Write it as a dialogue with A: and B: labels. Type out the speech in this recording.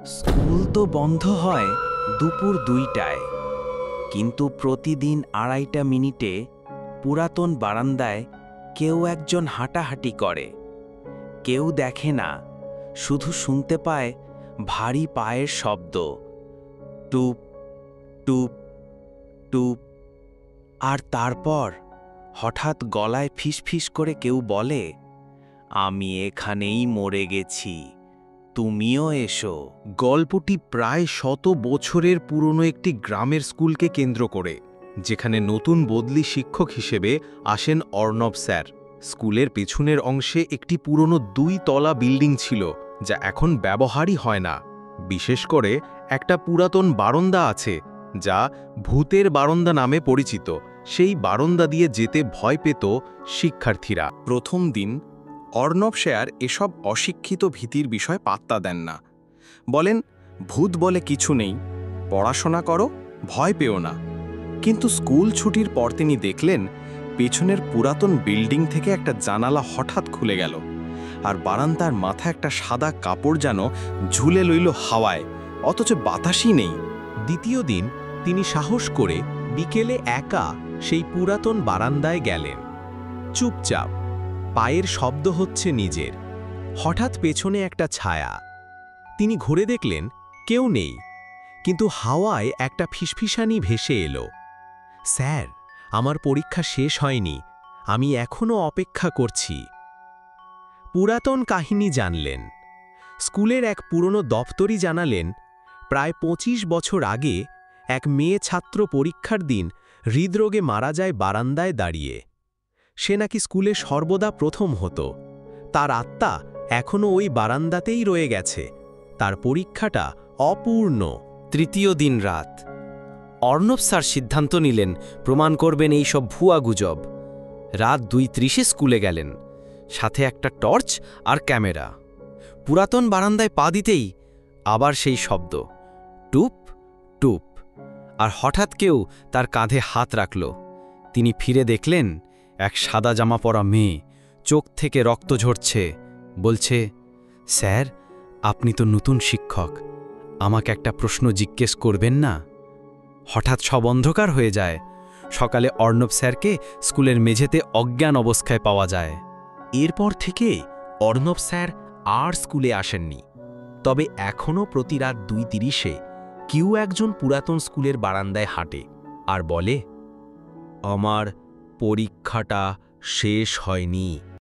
A: School তো বন্ধ হয় দুপুর 2টায়, কিন্তু প্রতিদিন 2.5 মিনিটে পুরাতন বারান্দায় কেউ একজন হাঁটাহাঁটি করে। কেউ দেখে না, শুধু শুনতে পায় ভারী পায়ের শব্দ, টুপ টুপ টুপ। আর তারপর হঠাৎ গলায় ফিসফিস করে কেউ বলে, আমি এখানেই মরে গেছি, তুমিও এসো।
B: গল্পটি প্রায় 100 বছরের পুরনো একটি গ্রামের স্কুলকে কেন্দ্র করে, যেখানে নতুন বদলি শিক্ষক হিসেবে আসেন অর্ণব স্যার। স্কুলের পেছনের অংশে একটি পুরনো 2 তলা বিল্ডিং ছিল, যা এখন ব্যবহারই হয় না। বিশেষ করে একটা পুরাতন বারান্দা আছে, যা ভূতের বারান্দা নামে পরিচিত। সেই বারান্দা দিয়ে যেতে ভয় পেত শিক্ষার্থীরা। প্রথম দিন অর্ণব স্যার এসব অশিক্ষিত ভীতির বিষয় পাত্তা দেন না। বলেন, ভূত বলে কিছু নেই, পড়াশোনা করো, ভয় পেও না। কিন্তু স্কুল ছুটির পর তিনি দেখলেন পেছনের পুরাতন বিল্ডিং থেকে একটা জানালা হঠাৎ খুলে গেল, আর বারান্দার মাথায় একটা সাদা কাপড় যেন ঝুলে লইল হাওয়ায়, অথচ বাতাসই নেই। দ্বিতীয় দিন তিনি সাহস করে বিকেলে একা সেই পুরাতন বারান্দায় গেলেন। চুপচাপ, পায়ের শব্দ হচ্ছে নিজের। হঠাৎ পেছনে একটা ছায়া। তিনি ঘুরে দেখলেন কেউ নেই, কিন্তু হাওয়ায় একটা ফিসফিসানি ভেসে এলো। স্যার, আমার পরীক্ষা শেষ হয়নি, আমি এখনো অপেক্ষা করছি। পুরাতন কাহিনী জানলেন। স্কুলের এক পুরনো দপ্তরি জানালেন, প্রায় 25 বছর আগে এক মেয়ে ছাত্র পরীক্ষার দিন হৃদরোগে মারা যায় বারান্দায় দাঁড়িয়ে। সে নাকি স্কুলে সর্বদা প্রথম হতো। তার আত্মা এখনও ওই বারান্দাতেই রয়ে গেছে। তার পরীক্ষাটা অপূর্ণ।
C: তৃতীয় দিন রাত। অর্ণব স্যার সিদ্ধান্ত নিলেন প্রমাণ করবেন এই সব ভুয়া গুজব। রাত 2:30 স্কুলে গেলেন, সাথে একটা টর্চ আর ক্যামেরা। পুরাতন বারান্দায় পা দিতেই আবার সেই শব্দ, টুপ টুপ। আর হঠাৎ কেউ তার কাঁধে হাত রাখল। তিনি ফিরে দেখলেন এক সাদা জামা পরা মেয়ে, চোখ থেকে রক্ত ঝরছে, বলছে, স্যার, আপনি তো নতুন শিক্ষক, আমাকে একটা প্রশ্ন জিজ্ঞেস করবেন না? হঠাৎ সব অন্ধকার হয়ে যায়। সকালে অর্ণব স্যারকে স্কুলের মেঝেতে অজ্ঞান অবস্থায় পাওয়া যায়।
B: এরপর থেকে অর্ণব স্যার আর স্কুলে আসেননি। তবে এখনও প্রতি রাত 2:30 কেউ একজন পুরাতন স্কুলের বারান্দায় হাঁটে আর বলে, আমার পরীক্ষাটা শেষ হয়নি।